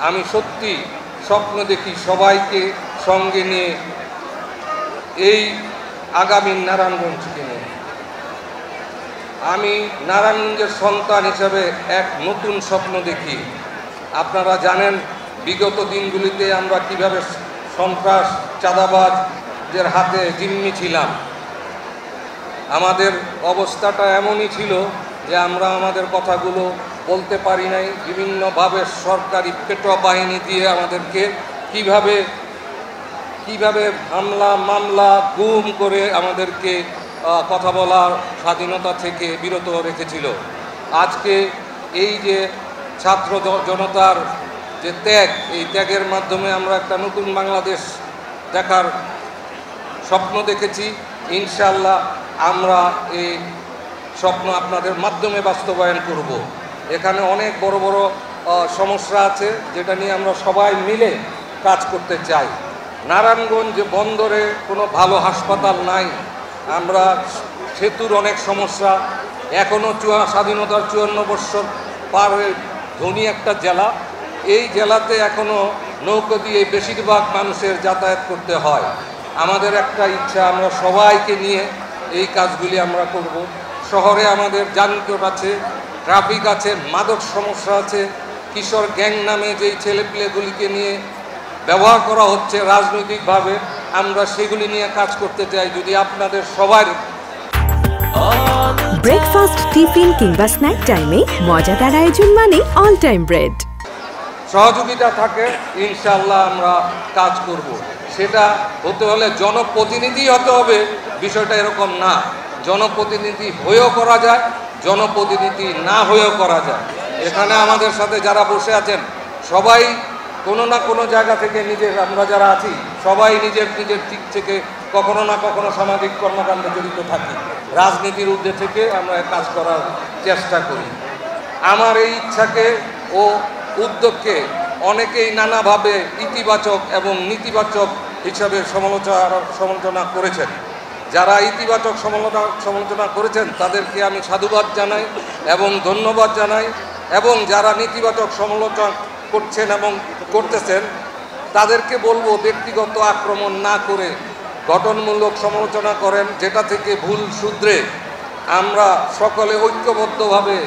আমি সত্যি স্বপ্ন দেখি সবাইকে সঙ্গে নিয়ে এই আগামী নারায়ণগঞ্জকে নিয়ে। আমি নারায়ণগঞ্জের সন্তান হিসাবে এক নতুন স্বপ্ন দেখি। আপনারা জানেন বিগত দিনগুলিতে আমরা কিভাবে সন্ত্রাস চাঁদাবাজদের হাতে জিম্মি ছিলাম। আমাদের অবস্থাটা এমনই ছিল যে আমরা আমাদের কথাগুলো বলতে পারি নাই। বিভিন্নভাবে সরকারি পেটোয়া বাহিনী দিয়ে আমাদেরকে কিভাবে হামলা মামলা গুম করে আমাদেরকে কথা বলার স্বাধীনতা থেকে বিরত রেখেছিল। আজকে এই যে ছাত্র জনতার যে ত্যাগ, এই ত্যাগের মাধ্যমে আমরা একটা নতুন বাংলাদেশ দেখার স্বপ্ন দেখেছি। ইনশাআল্লাহ আমরা এই স্বপ্ন আপনাদের মাধ্যমে বাস্তবায়ন করব। এখানে অনেক বড় বড় সমস্যা আছে যেটা নিয়ে আমরা সবাই মিলে কাজ করতে চাই। নারায়ণগঞ্জ বন্দরে কোনো ভালো হাসপাতাল নাই। আমরা সেতুর অনেক সমস্যা। এখনও স্বাধীনতার 54 বৎসর পার হয়ে ধনী একটা জেলা। এই জেলাতে এখনও নৌকা দিয়ে বেশিরভাগ মানুষের যাতায়াত করতে হয়। আমাদের একটা ইচ্ছা, আমরা সবাইকে নিয়ে এই কাজগুলি আমরা করব। শহরে আমাদের যানজট আছে, ট্রাফিক আছে, মাদক সমস্যা আছে, কিশোর গ্যাং নামে যেই ছেলেপিলেগুলিকে নিয়ে ব্যবহার করা হচ্ছে রাজনৈতিকভাবে, আমরা সেগুলি নিয়ে কাজ করতে চাই। যদি আপনাদের সবার ব্রেকফাস্ট, টিফিন কিংবা স্ন্যাক টাইমে মজাদার আয়োজন মানে অল টাইম ব্রেড সহযোগিতা থাকে, ইনশাআল্লাহ আমরা কাজ করব। সেটা হতে হলে জনপ্রতিনিধি হতে হবে, বিষয়টা এরকম না। জনপ্রতিনিধি হয়েও করা যায়, জনপ্রতিনিধি না হয়েও করা যায়। এখানে আমাদের সাথে যারা বসে আছেন সবাই কোনো না কোনো জায়গা থেকে আমরা যারা আছি সবাই নিজের দিক থেকে কখনো না কখনো সামাজিক কর্মকাণ্ডে জড়িত থাকি। রাজনীতির ঊর্ধ্বে থেকে আমরা কাজ করার চেষ্টা করি। আমার এই ইচ্ছাকে ও উদ্যোগকে অনেকেই নানাভাবে ইতিবাচক এবং নেতিবাচক হিসাবে সমালোচনা করেছেন। যারা ইতিবাচক সমালোচনা করেছেন তাদেরকে আমি সাধুবাদ জানাই এবং ধন্যবাদ জানাই, এবং যারা নেতিবাচক সমালোচনা করছেন এবং করতেছেন তাদেরকে বলবো ব্যক্তিগত আক্রমণ না করে গঠনমূলক সমালোচনা করেন, যেটা থেকে ভুল শুধরে আমরা সকলে ঐক্যবদ্ধভাবে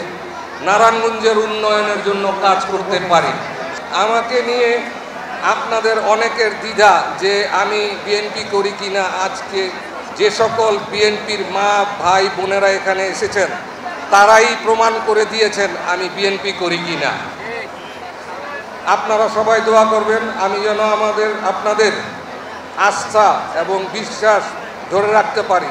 নারায়ণগঞ্জের উন্নয়নের জন্য কাজ করতে পারি। আমাকে নিয়ে আপনাদের অনেকের দ্বিধা যে আমি বিএনপি করি কিনা, আজকে যে সকল বিএনপির মা ভাই বোনেরা এখানে এসেছেন তারাই প্রমাণ করে দিয়েছেন আমি বিএনপি করি কিনা। আপনারা সবাই দোয়া করবেন আমি যেন আপনাদের আস্থা এবং বিশ্বাস ধরে রাখতে পারি।